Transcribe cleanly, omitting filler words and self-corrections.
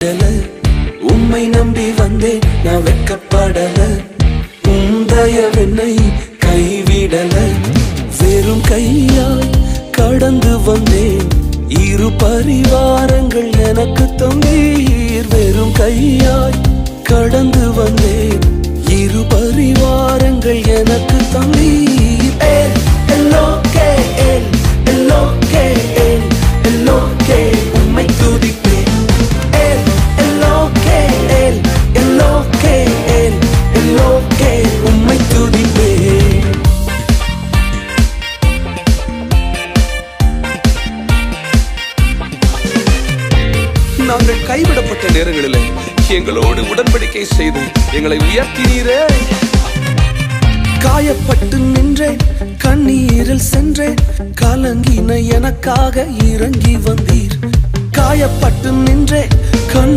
உம்மை நம்பி வந்தேன் நான் வெட்கப்படல உந்தயவென்னை கைவிடல வெறும் கையாய் கடந்து வந்தேன் இரு பரிவாரங்கள் எனக்கு தந்தீர் வெறும் கையாய் கடந்து வந்தேன் இரு பரிவாரங்கள் எனக்கு தந்தீர் உம்மை துதிப்பேன் உம்மை துதிப்பேன் நாங்கள் கைவிடப்பட்ட நேரங்களில் எங்களோடு உடன்படிக்கை செய்து எங்களை உயர்த்தினீரே காயப்பட்டு நின்றேன் கண்ணீரில் சென்றேன் கலங்கின எனக்காக இறங்கி வந்தீர் காயப்பட்டு நின்றேன்